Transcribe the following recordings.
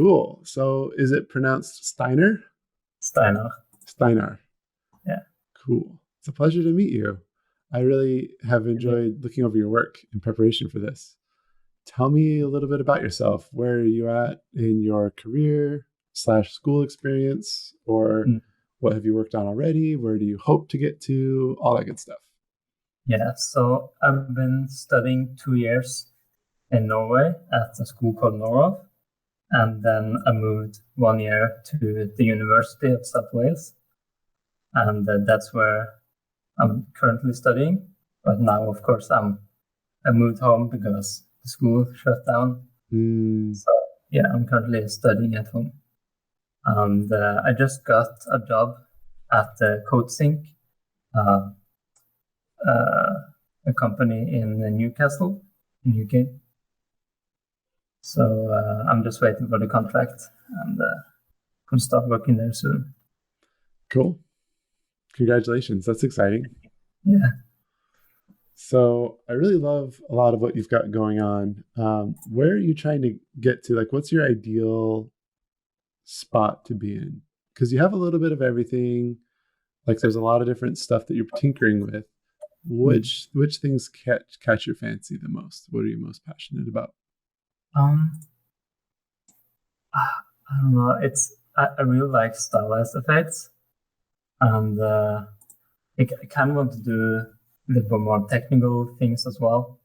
Cool. So is it pronounced Steiner? Steiner. Steinar. Yeah. Cool. It's a pleasure to meet you. I really have enjoyed looking over your work in preparation for this. Tell me a little bit about yourself. Where are you at in your career / school experience? Or what have you worked on already? Where do you hope to get to? All that good stuff. Yeah, so I've been studying 2 years in Norway at a school called Norway, and then I moved 1 year to the University of South Wales, and that's where I'm currently studying. But now, of course, I moved home because the school shut down. So yeah, I'm currently studying at home. And I just got a job at the CodeSync, a company in Newcastle, in UK. So I'm just waiting for the contract and can start working there soon. Cool. Congratulations. That's exciting. Yeah. So I really love a lot of what you've got going on. Where are you trying to get to? Like, what's your ideal spot to be in? Because you have a little bit of everything. Like, there's a lot of different stuff that you're tinkering with. Which things catch your fancy the most? What are you most passionate about? I don't know. I really like stylized effects, and I kind of want to do a little bit more technical things as well.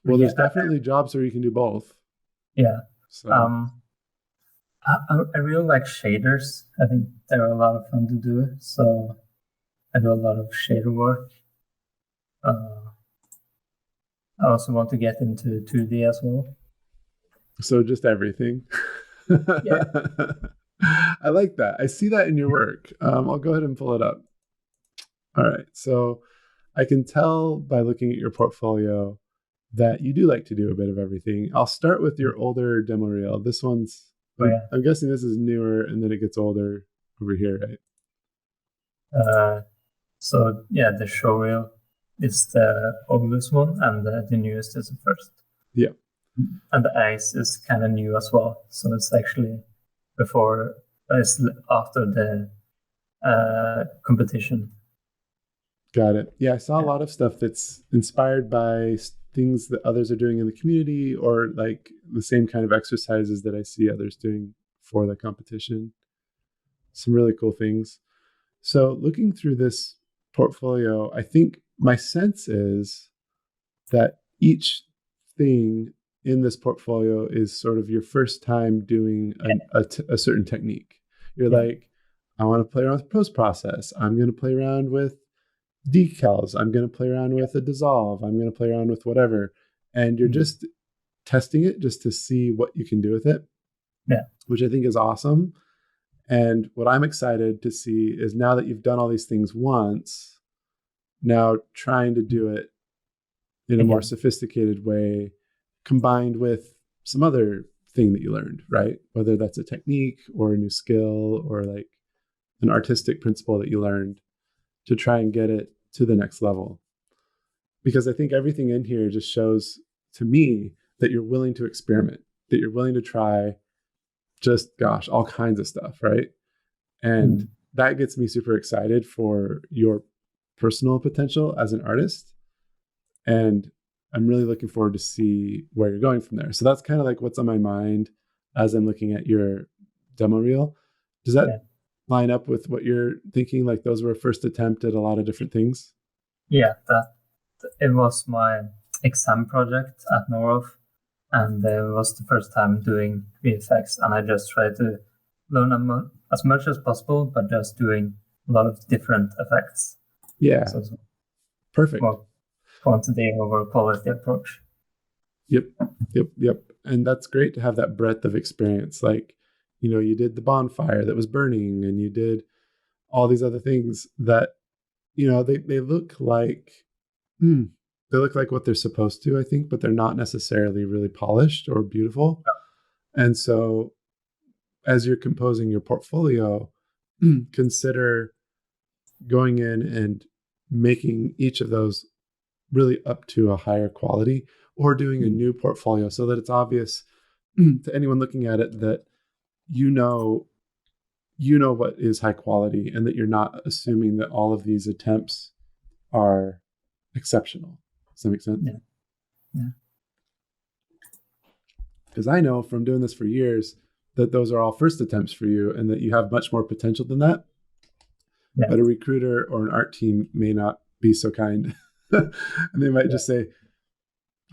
Well, there's definitely jobs where you can do both. Yeah. So. I really like shaders. I think they're a lot of fun to do. So I do a lot of shader work. I also want to get into 2D as well. So just everything. Yeah. I like that. I see that in your work. I'll go ahead and pull it up. All right. So I can tell by looking at your portfolio that you do like to do a bit of everything. I'll start with your older demo reel. This one's, I'm guessing this is newer and then it gets older over here, right? So yeah, the show reel is the oldest one and the newest is the first. Yeah. And the ice is kind of new as well. So it's actually it's after the competition. Got it. Yeah, I saw a lot of stuff that's inspired by things that others are doing in the community, or like the same kind of exercises that I see others doing for the competition. Some really cool things. So looking through this portfolio, I think my sense is that each thing in this portfolio is sort of your first time doing a certain technique. You're like, I want to play around with post-process. I'm going to play around with decals. I'm going to play around with a dissolve. I'm going to play around with whatever. And you're just testing it just to see what you can do with it, which I think is awesome. And what I'm excited to see is now that you've done all these things once, now trying to do it in a more sophisticated way, combined with some other thing that you learned, right? Whether that's a technique or a new skill or like an artistic principle that you learned, to try and get it to the next level. Because I think everything in here just shows to me that you're willing to experiment, that you're willing to try just, all kinds of stuff, right? And that gets me super excited for your personal potential as an artist. And I'm really looking forward to see where you're going from there. So that's kind of like what's on my mind as I'm looking at your demo reel. Does that line up with what you're thinking? Like those were a first attempt at a lot of different things? Yeah, it was my exam project at Norway, and it was the first time doing VFX, and I just tried to learn as much as possible, but just doing a lot of different effects. Yeah, so perfect. More quantity over quality approach. Yep. And that's great to have that breadth of experience. Like, you did the bonfire that was burning, and you did all these other things that, they look like, what they're supposed to, I think, but they're not necessarily really polished or beautiful. And so as you're composing your portfolio, consider going in and making each of those really up to a higher quality, or doing a new portfolio so that it's obvious to anyone looking at it that you know what is high quality and that you're not assuming that all of these attempts are exceptional. Does that make sense? Yeah. Because I know from doing this for years that those are all first attempts for you and that you have much more potential than that. Yeah. But a recruiter or an art team may not be so kind. And they might just say,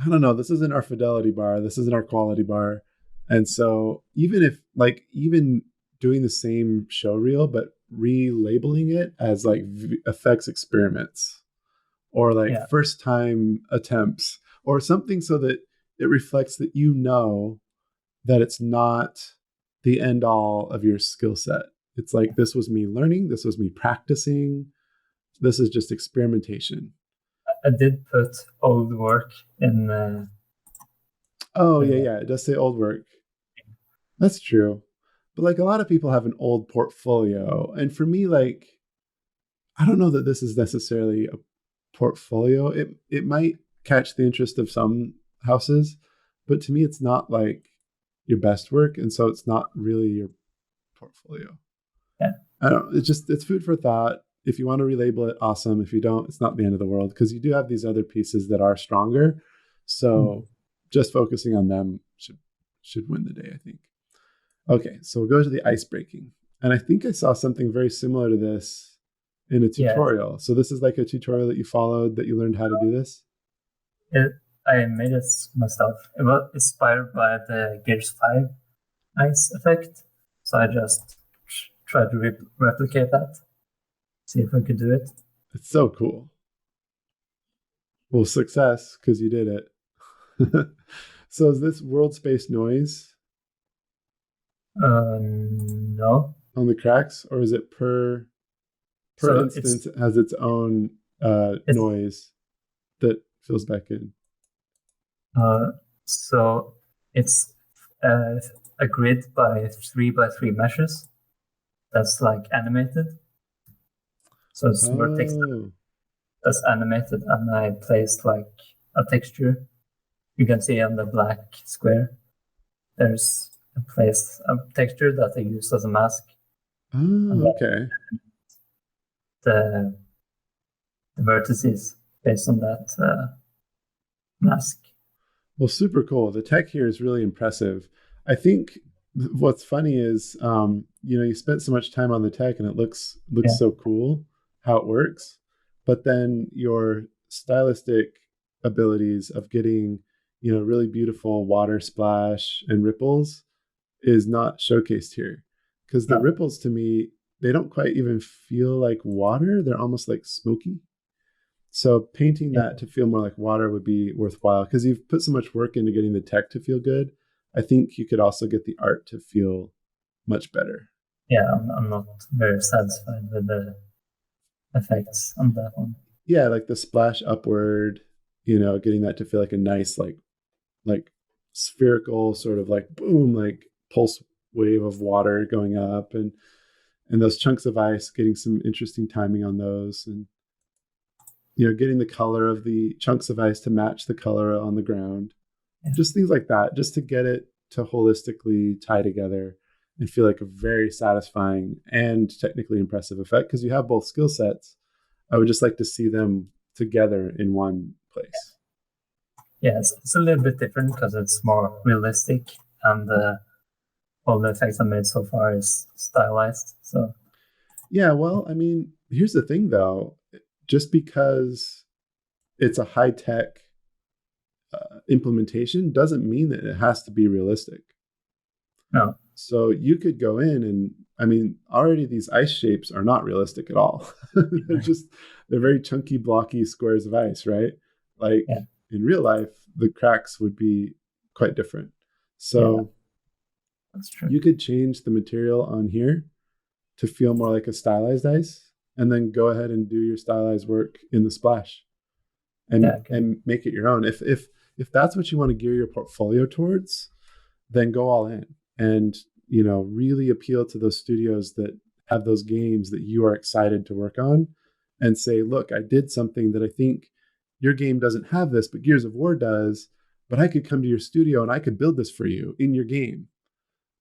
I don't know, this isn't our fidelity bar, this isn't our quality bar. And so even doing the same show reel, but relabeling it as like VFX experiments or like first time attempts or something so that it reflects that you know that it's not the end all of your skill set. It's like, this was me learning, this was me practicing, this is just experimentation. I did put old work in. It does say old work. That's true. But like a lot of people have an old portfolio. And for me, like, I don't know that this is necessarily a portfolio. It might catch the interest of some houses, but to me, it's not like your best work. And so it's not really your portfolio. Yeah. I don't, it's food for thought. If you want to relabel it, awesome. If you don't, it's not the end of the world because you do have these other pieces that are stronger. So just focusing on them should win the day, I think. Okay, so we'll go to the ice breaking. And I think I saw something very similar to this in a tutorial. So this is like a tutorial that you followed that you learned how to do this? I made it myself. It was inspired by the Gears 5 ice effect. So I just tried to replicate that. See if I could do it. It's so cool. Well, success, because you did it. So is this world space noise? No. On the cracks, or is it per instance it has its own noise that fills back in? So it's a grid by 3x3 meshes that's like animated. So it's vertex that's animated, and I placed like a texture. You can see on the black square, there's a texture that I use as a mask. Oh, okay. The vertices based on that mask. Well, super cool. The tech here is really impressive. I think what's funny is, you spent so much time on the tech and it looks so cool how it works, but then your stylistic abilities of getting, really beautiful water splash and ripples is not showcased here because the ripples to me, they don't quite even feel like water. They're almost like smoky. So painting that to feel more like water would be worthwhile because you've put so much work into getting the tech to feel good. I think you could also get the art to feel much better. Yeah, I'm not very satisfied with the effects on that one. Yeah, like the splash upward, getting that to feel like a nice, like spherical sort of like boom, like pulse wave of water going up, and those chunks of ice, getting some interesting timing on those, and getting the color of the chunks of ice to match the color on the ground. Just things like that, just to get it to holistically tie together and feel like a very satisfying and technically impressive effect because you have both skill sets. I would just like to see them together in one place. Yeah, it's a little bit different because it's more realistic and all the effects I made so far is stylized. So yeah, well, I mean, here's the thing though. Just because it's a high-tech implementation doesn't mean that it has to be realistic. No. So you could go in and, I mean, already these ice shapes are not realistic at all. they're very chunky, blocky squares of ice, right? Like in real life, the cracks would be quite different. So that's true. You could change the material on here to feel more like a stylized ice, and then go ahead and do your stylized work in the splash and make it your own. If that's what you want to gear your portfolio towards, then go all in and, really appeal to those studios that have those games that you are excited to work on and say, look, I did something that I think your game doesn't have this, but Gears of War does. but I could come to your studio and I could build this for you in your game.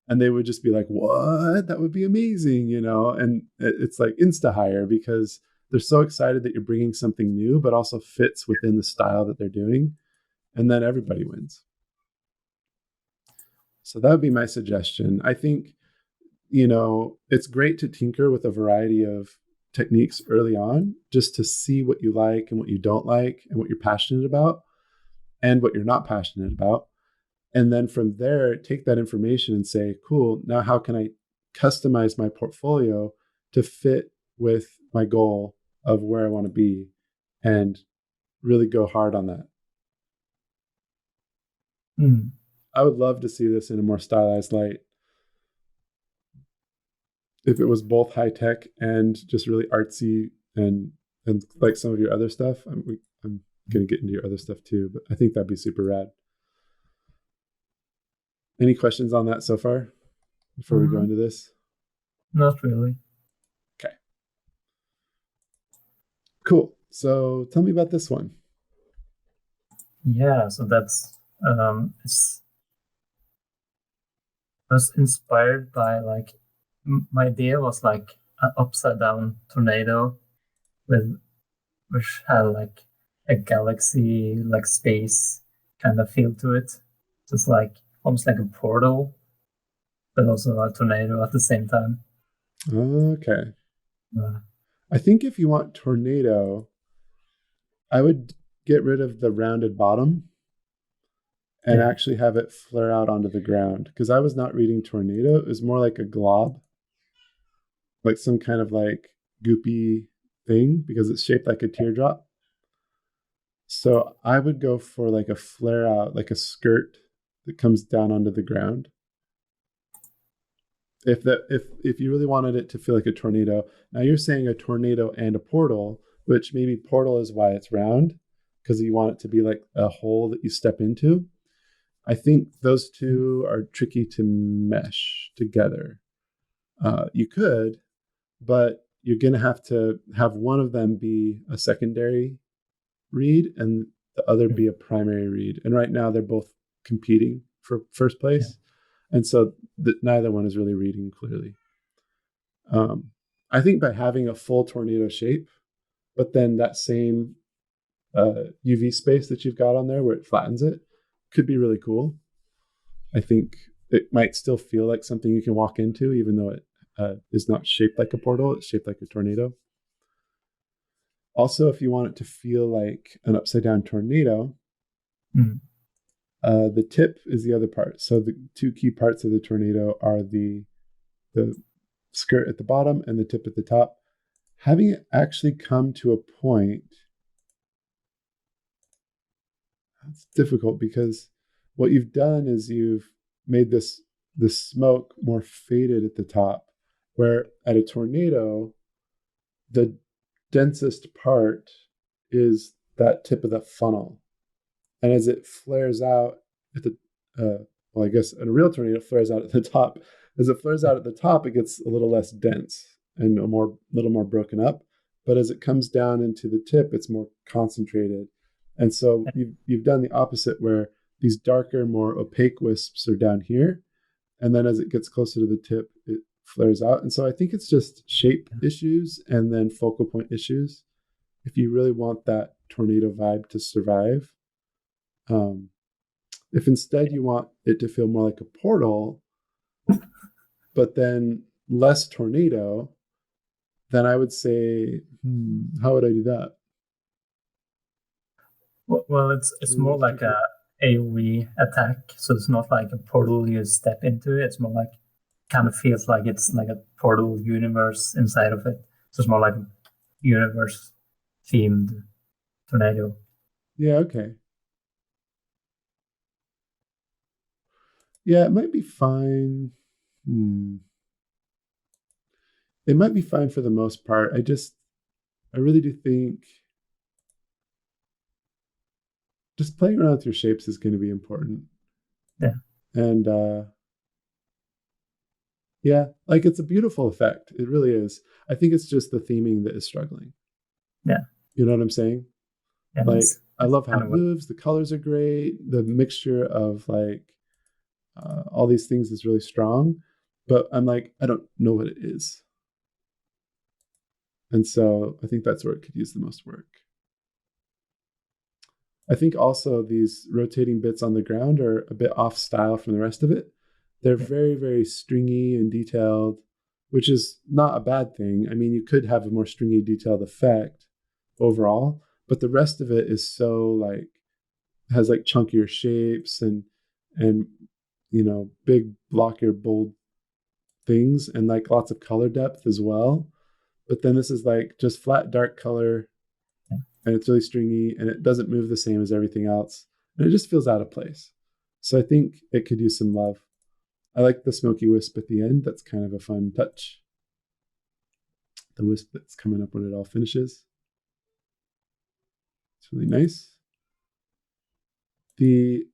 And they would just be like, what? That would be amazing, you know? And it's like insta hire because they're so excited that you're bringing something new, but also fits within the style that they're doing. And then everybody wins. So that would be my suggestion. I think, you know, it's great to tinker with a variety of techniques early on just to see what you like and what you don't like and what you're passionate about and what you're not passionate about. And then from there, take that information and say, cool, now how can I customize my portfolio to fit with my goal of where I want to be and really go hard on that. I would love to see this in a more stylized light. If it was both high tech and just really artsy and like some of your other stuff, I'm going to get into your other stuff too, but I think that'd be super rad. Any questions on that so far before we go into this? Not really. Okay. Cool. So tell me about this one. Yeah, so that's I was inspired by like my idea was like an upside down tornado with which had like a galaxy like space kind of feel to it. Just like almost like a portal, but also a tornado at the same time. Okay. I think if you want tornado, I would get rid of the rounded bottom and actually have it flare out onto the ground. Because I was not reading tornado. It was more like a glob, like some kind of like goopy thing because it's shaped like a teardrop. So I would go for like a flare out, like a skirt that comes down onto the ground. If you really wanted it to feel like a tornado, now you're saying a tornado and a portal, which maybe portal is why it's round because you want it to be like a hole that you step into. I think those two are tricky to mesh together. You could, but you're going to have one of them be a secondary read and the other be a primary read. And right now they're both competing for first place. And so neither one is really reading clearly. I think by having a full tornado shape, but then that same UV space that you've got on there where it flattens it could be really cool. I think it might still feel like something you can walk into, even though it is not shaped like a portal, it's shaped like a tornado. Also, if you want it to feel like an upside down tornado, the tip is the other part. So the two key parts of the tornado are the skirt at the bottom and the tip at the top. Having it actually come to a point, that's difficult because what you've done is you've made this smoke more faded at the top, where at a tornado, the densest part is that tip of the funnel. And as it flares out at the, well, I guess in a real tornado, it flares out at the top. As it flares out at the top, it gets a little less dense and a little more broken up. But as it comes down into the tip, it's more concentrated. And so you've done the opposite where these darker, more opaque wisps are down here. And then as it gets closer to the tip, it flares out. And so I think it's just shape issues and then focal point issues. If you really want that tornado vibe to survive, if instead you want it to feel more like a portal, but then less tornado, then I would say, how would I do that? Well, it's more like a AoE attack, so it's not like a portal you step into. It's more like kind of feels like it's like a portal universe inside of it. So it's more like a universe themed tornado. Yeah, okay. Yeah, it might be fine. It might be fine for the most part. I really do think just playing around with your shapes is going to be important. Yeah. And yeah, like it's a beautiful effect. It really is. I think it's just the theming that is struggling. Yeah. You know what I'm saying? Yeah, like I love how kind it of what. moves. The colors are great. The mixture of like all these things is really strong. But I'm like, I don't know what it is. And so I think that's where it could use the most work. I think also these rotating bits on the ground are a bit off style from the rest of it. They're very, very stringy and detailed, which is not a bad thing. I mean, you could have a more stringy, detailed effect overall, but the rest of it is so like has like chunkier shapes and big blockier bold things and like lots of color depth as well. But then this is like just flat dark color and it's really stringy and it doesn't move the same as everything else. And it just feels out of place. So I think it could use some love. I like the smoky wisp at the end. That's kind of a fun touch. The wisp that's coming up when it all finishes. It's really nice. The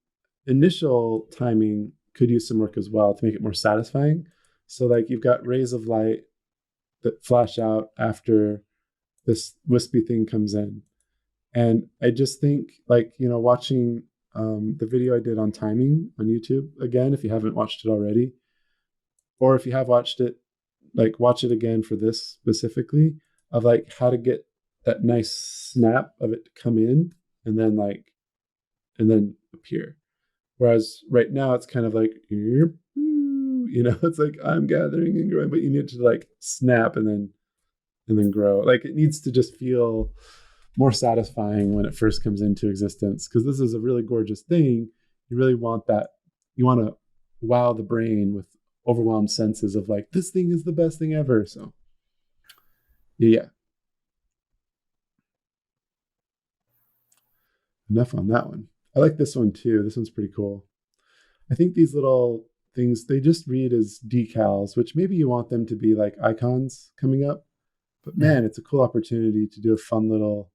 initial timing could use some work as well to make it more satisfying. So like you've got rays of light that flash out after this wispy thing comes in. And I just think like, watching the video I did on timing on YouTube, again, if you haven't watched it already, or if you have watched it, like watch it again for this specifically of like how to get that nice snap of it to come in and then appear. Whereas right now it's kind of like, it's like I'm gathering and growing, but you need to like snap and then grow. Like it needs to just feel more satisfying when it first comes into existence because this is a really gorgeous thing. You really want that. You want to wow the brain with overwhelmed senses of like, this thing is the best thing ever. So yeah. Enough on that one. I like this one too. This one's pretty cool. I think these little things, they just read as decals, which maybe you want them to be like icons coming up. But man, it's a cool opportunity to do a fun little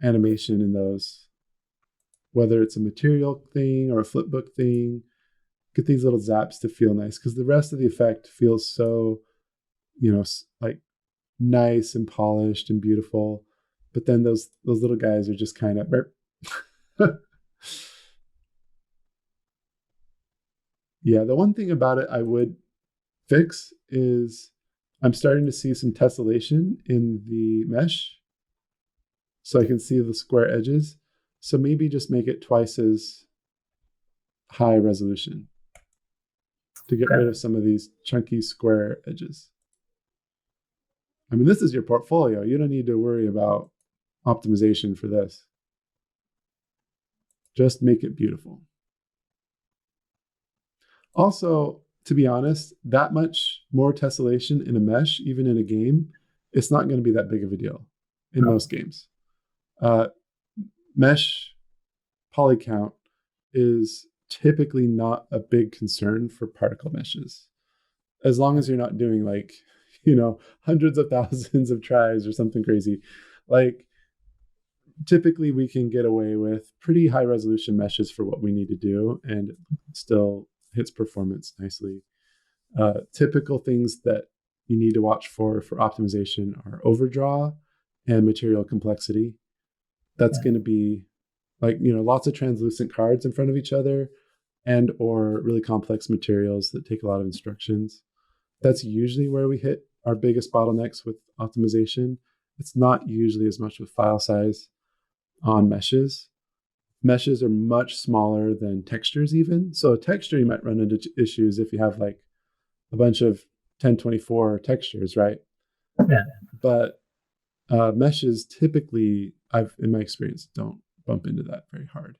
animation in those, whether it's a material thing or a flipbook thing. Get these little zaps to feel nice because the rest of the effect feels so, like nice and polished and beautiful. But then those little guys are just kind of yeah. The one thing about it I would fix is I'm starting to see some tessellation in the mesh, so I can see the square edges. So maybe just make it twice as high resolution to get rid of some of these chunky square edges. I mean, this is your portfolio. You don't need to worry about optimization for this. Just make it beautiful. Also, to be honest, that much more tessellation in a mesh, even in a game, it's not going to be that big of a deal in most games. Mesh poly count is typically not a big concern for particle meshes. As long as you're not doing like, hundreds of thousands of tries or something crazy. Like typically we can get away with pretty high resolution meshes for what we need to do and it still hits performance nicely. Typical things that you need to watch for optimization are overdraw and material complexity. That's going to be like, lots of translucent cards in front of each other and or really complex materials that take a lot of instructions. That's usually where we hit our biggest bottlenecks with optimization. It's not usually as much with file size on meshes. Meshes are much smaller than textures even. So a texture, you might run into issues if you have like a bunch of 1024 textures, right? Yeah. But meshes typically, in my experience, don't bump into that very hard.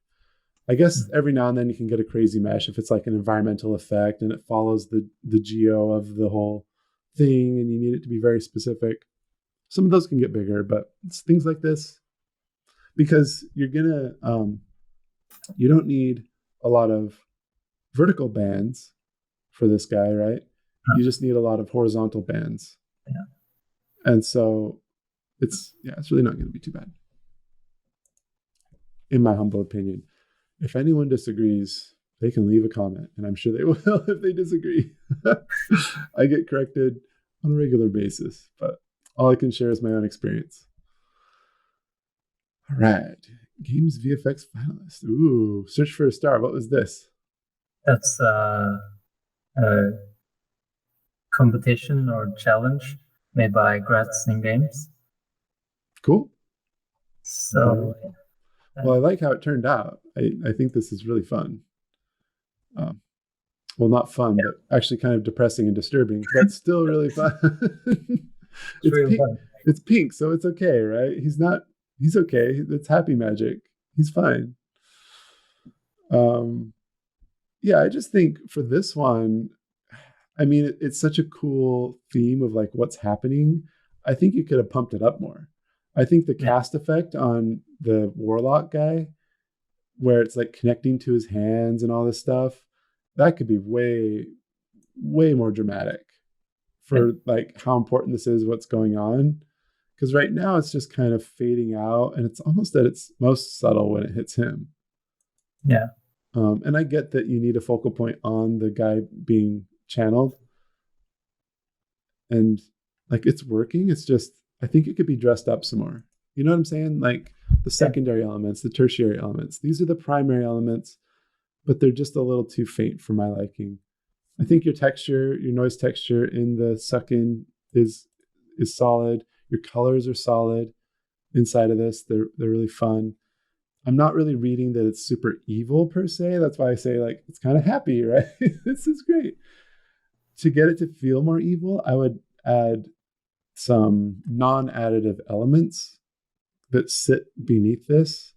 I guess every now and then you can get a crazy mesh if it's like an environmental effect and it follows the geo of the whole thing and you need it to be very specific. Some of those can get bigger, but it's things like this because you're gonna you don't need a lot of vertical bands for this guy, right? You just need a lot of horizontal bands. Yeah. And so it's really not going to be too bad, in my humble opinion. If anyone disagrees, they can leave a comment, and I'm sure they will if they disagree. I get corrected on a regular basis, but all I can share is my own experience. All right. Games VFX finalist. Ooh, search for a star. What was this? That's a competition or challenge made by Gratz in Games. Cool. So Well, I like how it turned out. I think this is really fun. Um, well, not fun, yeah, but actually kind of depressing and disturbing, but still really fun. it's It's really pink. fun. It's pink, so it's okay, right? He's not. He's okay. It's happy magic. He's fine. Um, yeah, I just think for this one, I mean, it's such a cool theme of like what's happening. I think you could have pumped it up more. I think the Yeah, cast effect on the Warlock guy, where it's like connecting to his hands and all this stuff, that could be way, way more dramatic yeah, for like how important this is, what's going on. Because right now it's just kind of fading out, and it's almost at its most subtle when it hits him. yeah, And I get that you need a focal point on the guy being channeled, and like it's working. It's just I think it could be dressed up some more. You know what I'm saying? Like the yeah, secondary elements, the tertiary elements. These are the primary elements, but they're just a little too faint for my liking. I think your texture, your noise texture in the suck in is solid. Your colors are solid inside of this. They're really fun. I'm not really reading that it's super evil per se. That's why I say like it's kind of happy, right? This is great. To get it to feel more evil, I would add some non-additive elements that sit beneath this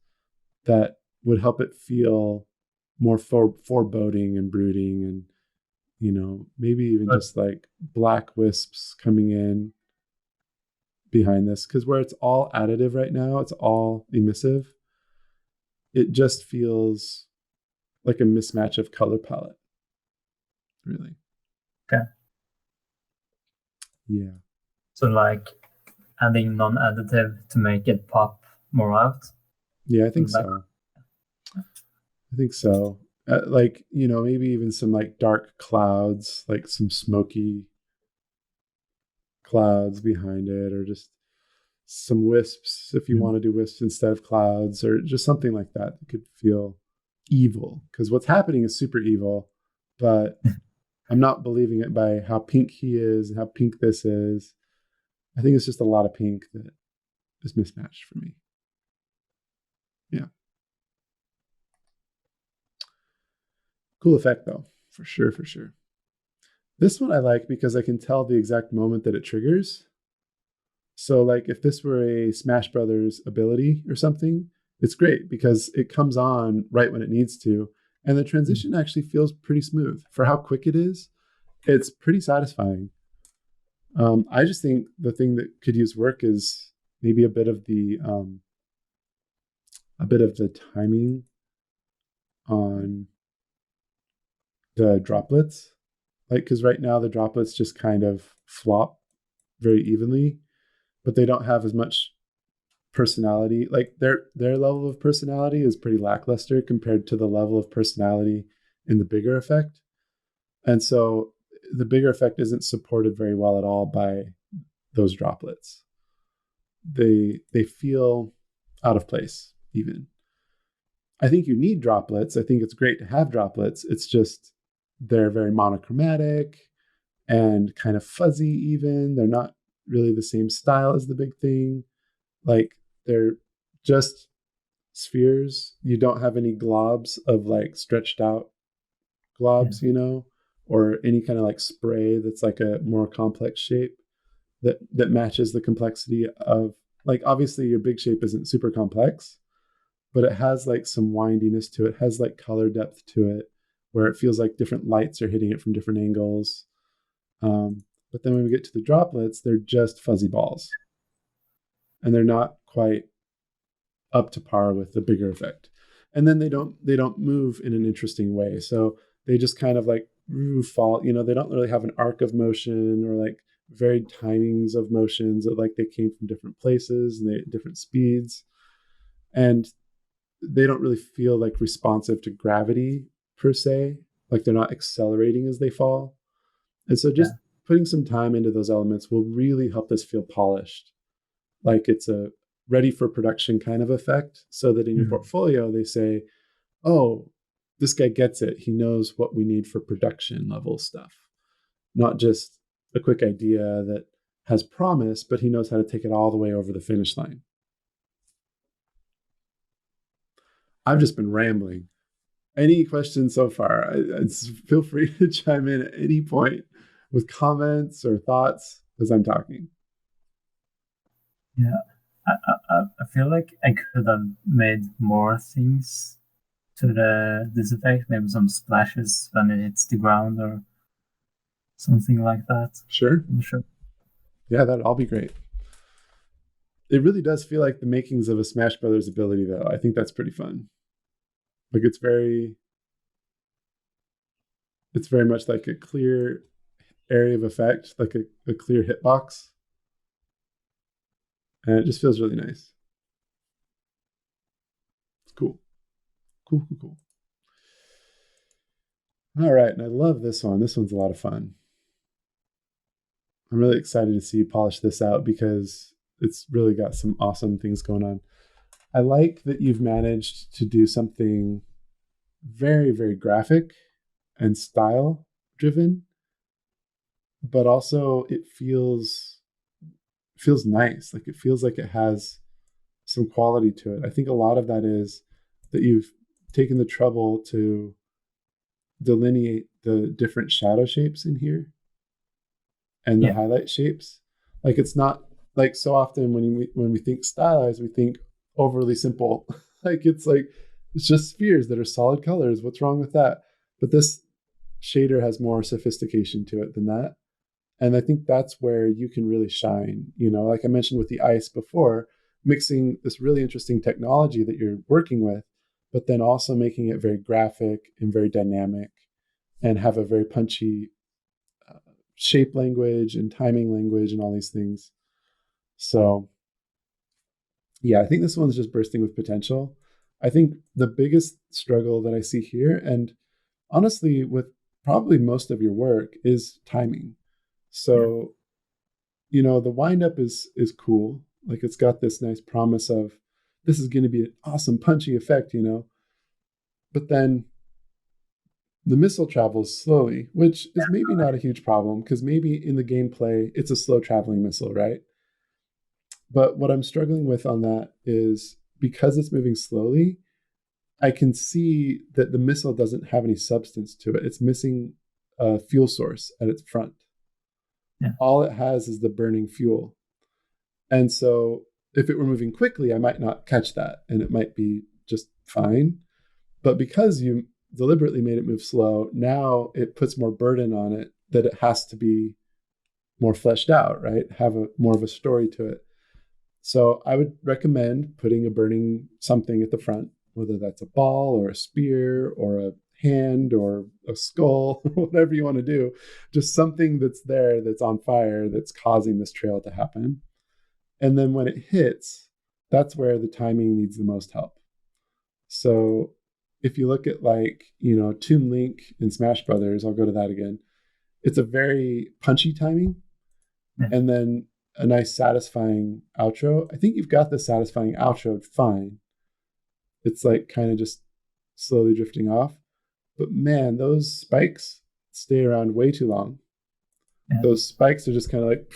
that would help it feel more foreboding and brooding, and maybe even but just like black wisps coming in behind this, because where it's all additive right now, it's all emissive, it just feels like a mismatch of color palette, really. okay. Yeah. So like adding non-additive to make it pop more out. Yeah, I think Like, so. I think so. Like, maybe even some like dark clouds, like some smoky clouds behind it, or just some wisps if you want to do wisps instead of clouds, or just something like that that could feel evil. Because what's happening is super evil, but I'm not believing it by how pink he is and how pink this is. I think it's just a lot of pink that is mismatched for me. Yeah. Cool effect though, for sure, for sure. This one I like because I can tell the exact moment that it triggers. So like if this were a Smash Brothers ability or something, it's great because it comes on right when it needs to. And the transition actually feels pretty smooth for how quick it is. It's pretty satisfying. I just think the thing that could use work is maybe a bit of the timing on the droplets. Like, because right now the droplets just kind of flop very evenly, but they don't have as much personality. Like their level of personality is pretty lackluster compared to the level of personality in the bigger effect. And so the bigger effect isn't supported very well at all by those droplets. They feel out of place even. I think you need droplets. I think it's great to have droplets. It's just they're very monochromatic and kind of fuzzy even. They're not really the same style as the big thing. Like they're just spheres. You don't have any globs of like stretched out globs, or any kind of like spray that's like a more complex shape that matches the complexity of, like, obviously your big shape isn't super complex, but it has like some windiness to it, has like color depth to it, where it feels like different lights are hitting it from different angles. But then when we get to the droplets, they're just fuzzy balls, and they're not quite up to par with the bigger effect. And then they don't move in an interesting way. So they just kind of like fall, they don't really have an arc of motion or like varied timings of motions that like they came from different places and they different speeds. And they don't really feel like responsive to gravity per se. Like they're not accelerating as they fall. And so yeah, just putting some time into those elements will really help this feel polished. Like it's ready for production kind of effect, so that in your portfolio they say, oh, this guy gets it. He knows what we need for production level stuff, not just a quick idea that has promise, but he knows how to take it all the way over the finish line. I've just been rambling. Any questions so far? Feel free to chime in at any point with comments or thoughts as I'm talking. Yeah, I feel like I could have made more things to this effect, maybe some splashes when it hits the ground or something like that. Sure. I'm sure. Yeah, that'd all be great. It really does feel like the makings of a Smash Brothers ability, though. I think that's pretty fun. Like it's very much like a clear area of effect, like a clear hitbox. And it just feels really nice. It's cool. Cool. All right, and I love this one. This one's a lot of fun. I'm really excited to see you polish this out because it's really got some awesome things going on. I like that you've managed to do something very, very graphic and style driven, but also it feels nice. Like it feels like it has some quality to it. I think a lot of that is that you've taken the trouble to delineate the different shadow shapes in here and the highlight shapes. Like it's not like so often when we think stylized, we think overly simple. It's just spheres that are solid colors. What's wrong with that? But this shader has more sophistication to it than that. And I think that's where you can really shine. Like I mentioned with the ice before, mixing this really interesting technology that you're working with, but then also making it very graphic and very dynamic and have a very punchy shape language and timing language and all these things. So yeah, I think this one's just bursting with potential. I think the biggest struggle that I see here, and honestly with probably most of your work, is timing. So the windup is cool. Like it's got this nice promise of this is going to be an awesome punchy effect, but then the missile travels slowly, which is maybe not a huge problem because maybe in the gameplay it's a slow traveling missile, right? But what I'm struggling with on that is because it's moving slowly, I can see that the missile doesn't have any substance to it. It's missing a fuel source at its front. Yeah. All it has is the burning fuel. And so if it were moving quickly, I might not catch that and it might be just fine. But because you deliberately made it move slow, now it puts more burden on it that it has to be more fleshed out, right? Have more of a story to it. So I would recommend putting a burning something at the front, whether that's a ball or a spear or a hand or a skull, whatever you want to do, just something that's there that's on fire that's causing this trail to happen. And then when it hits, that's where the timing needs the most help. So if you look at Toon Link in Smash Brothers, I'll go to that again. It's a very punchy timing and then a nice satisfying outro. I think you've got the satisfying outro fine. It's like kind of just slowly drifting off. But man, those spikes stay around way too long. Yeah. Those spikes are just kind of like,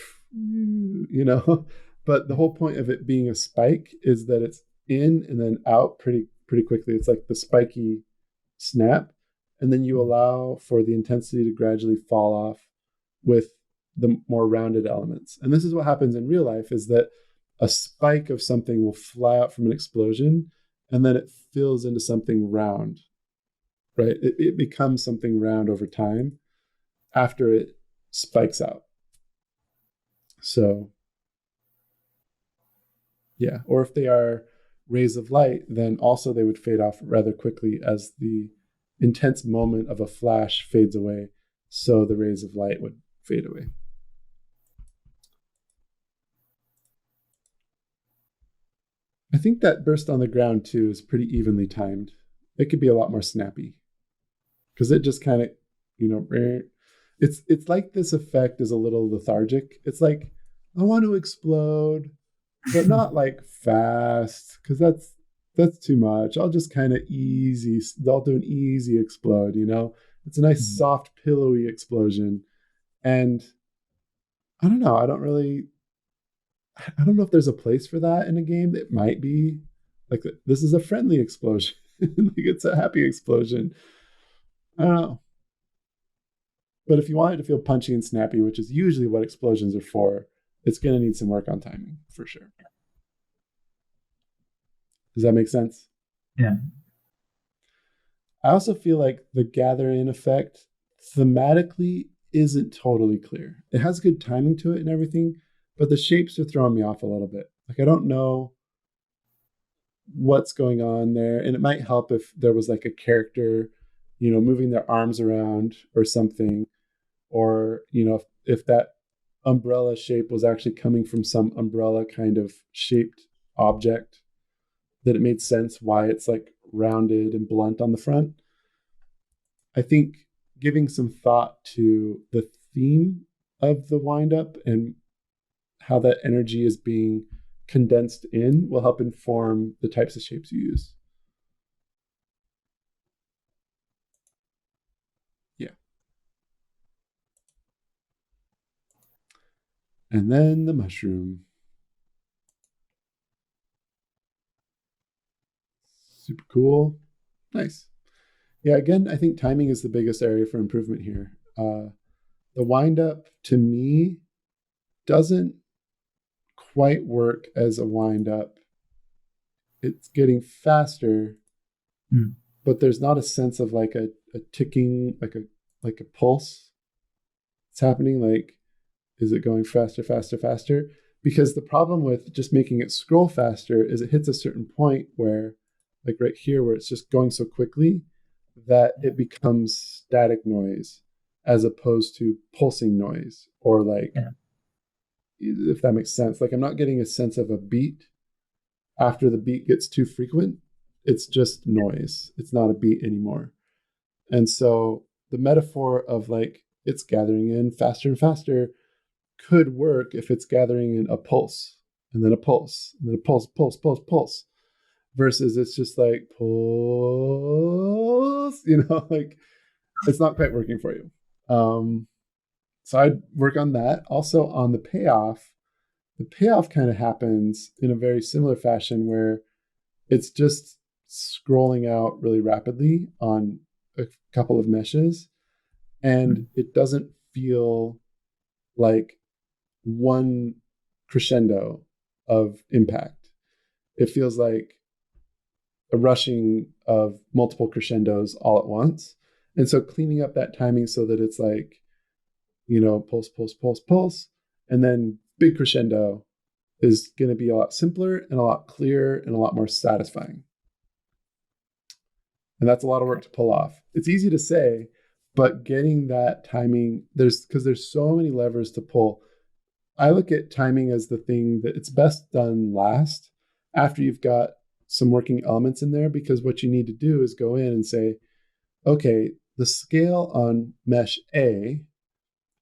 but the whole point of it being a spike is that it's in and then out pretty quickly. It's like the spiky snap. And then you allow for the intensity to gradually fall off with the more rounded elements. And this is what happens in real life, is that a spike of something will fly out from an explosion and then it fills into something round, right? It becomes something round over time after it spikes out. So yeah, or if they are rays of light, then also they would fade off rather quickly as the intense moment of a flash fades away. So the rays of light would fade away. I think that burst on the ground too is pretty evenly timed. It could be a lot more snappy because it just kind of, it's like this effect is a little lethargic. It's like, I want to explode, but not like fast, because that's too much. I'll just kind of easy. I'll do an easy explode. It's a nice Mm. soft pillowy explosion, and I don't know. I don't know if there's a place for that in a game. It might be like this is a friendly explosion. Like it's a happy explosion. I don't know. But if you want it to feel punchy and snappy, which is usually what explosions are for, it's going to need some work on timing for sure. Does that make sense? Yeah. I also feel like the gather in effect thematically isn't totally clear. It has good timing to it and everything, but the shapes are throwing me off a little bit. Like I don't know what's going on there. And it might help if there was like a character, moving their arms around or something, or, if that umbrella shape was actually coming from some umbrella kind of shaped object, that it made sense why it's like rounded and blunt on the front. I think giving some thought to the theme of the wind up and how that energy is being condensed in will help inform the types of shapes you use. Yeah. And then the mushroom. Super cool. Nice. Yeah, again, I think timing is the biggest area for improvement here. The wind up to me doesn't quite work as a wind up. It's getting faster, Mm. but there's not a sense of like a ticking, like a pulse. It's happening like, is it going faster, faster, faster? Because the problem with just making it scroll faster is it hits a certain point where, like right here, where it's just going so quickly that it becomes static noise as opposed to pulsing noise, or like, Yeah. if that makes sense. Like I'm not getting a sense of a beat after the beat gets too frequent. It's just noise. It's not a beat anymore. And so the metaphor of like it's gathering in faster and faster could work if it's gathering in a pulse and then a pulse and then a pulse, pulse, pulse, pulse, versus it's just like pulse, like it's not quite working for you. So I'd work on that. Also on the payoff. The payoff kind of happens in a very similar fashion where it's just scrolling out really rapidly on a couple of meshes, and Mm. it doesn't feel like one crescendo of impact. It feels like a rushing of multiple crescendos all at once. And so cleaning up that timing so that it's like, pulse, pulse, pulse, pulse, and then big crescendo is going to be a lot simpler and a lot clearer and a lot more satisfying. And that's a lot of work to pull off. It's easy to say, but getting that timing, there's so many levers to pull. I look at timing as the thing that it's best done last after you've got some working elements in there, because what you need to do is go in and say, okay, the scale on mesh A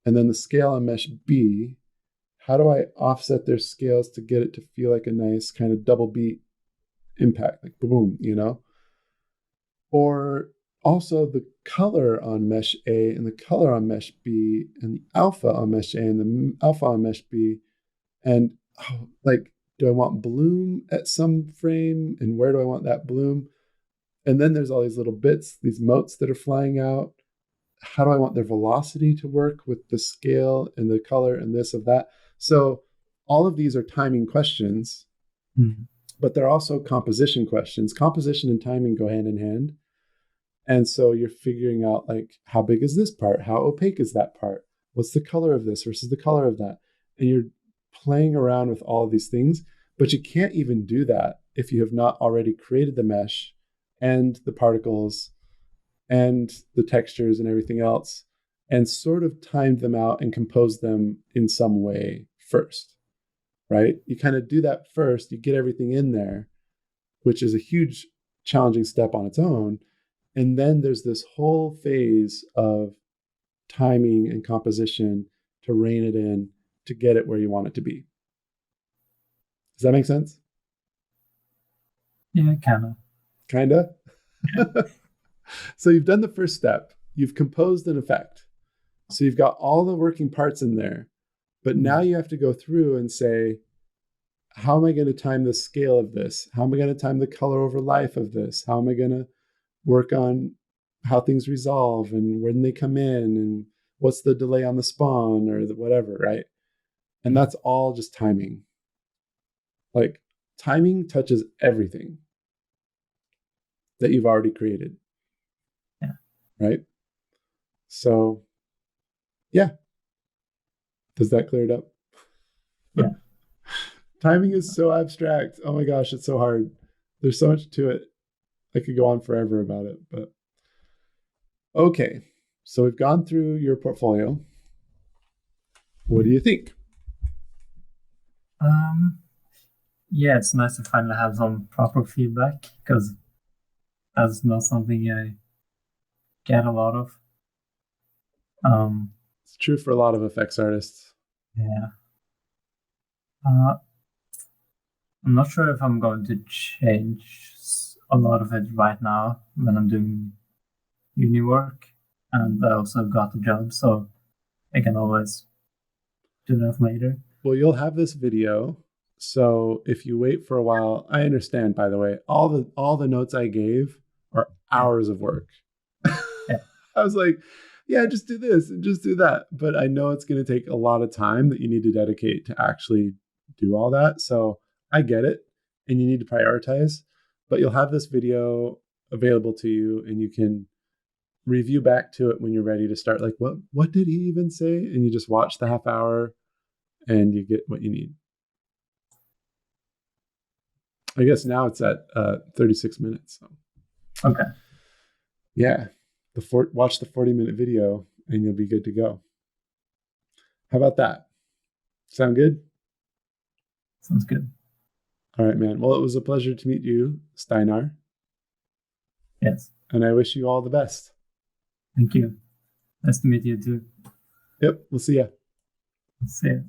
and then the scale on mesh B, how do I offset their scales to get it to feel like a nice kind of double beat impact, like boom. Or also the color on mesh A and the color on mesh B and the alpha on mesh A and the alpha on mesh B. And like, do I want bloom at some frame? And where do I want that bloom? And then there's all these little bits, these motes that are flying out. How do I want their velocity to work with the scale and the color and this of that? So all of these are timing questions, but they're also composition questions. Composition and timing go hand in hand. And so you're figuring out like, how big is this part? How opaque is that part? What's the color of this versus the color of that? And you're playing around with all of these things, but you can't even do that if you have not already created the mesh and the particles and the textures and everything else, and sort of timed them out and composed them in some way first, right? You kind of do that first, you get everything in there, which is a huge challenging step on its own. And then there's this whole phase of timing and composition to rein it in to get it where you want it to be. Does that make sense? Yeah, kind of. Kinda. So you've done the first step. You've composed an effect. So you've got all the working parts in there. But now you have to go through and say, how am I going to time the scale of this? How am I going to time the color over life of this? How am I going to work on how things resolve and when they come in and what's the delay on the spawn or the whatever, right? And that's all just timing. Like timing touches everything that you've already created. Yeah. Right? So, yeah. Does that clear it up? Yeah. Timing is so abstract. Oh my gosh, it's so hard. There's so much to it. I could go on forever about it, but okay. So we've gone through your portfolio. What do you think? Yeah, it's nice to finally have some proper feedback because that's not something I get a lot of. It's true for a lot of effects artists. Yeah. I'm not sure if I'm going to change a lot of it right now when I'm doing uni work, and I also got a job, so I can always do that later. Well, you'll have this video. So if you wait for a while, I understand, by the way, all the notes I gave are hours of work. Yeah. I was like, yeah, just do this and just do that. But I know it's going to take a lot of time that you need to dedicate to actually do all that. So I get it. And you need to prioritize. But you'll have this video available to you and you can review back to it when you're ready to start. Like, what did he even say? And you just watch the half hour and you get what you need. I guess now it's at 36 minutes. So. Okay. Yeah. Watch the 40-minute video and you'll be good to go. How about that? Sound good? Sounds good. All right, man. Well, it was a pleasure to meet you, Steinar. Yes. And I wish you all the best. Thank you. Nice to meet you too. Yep. We'll see ya. See you.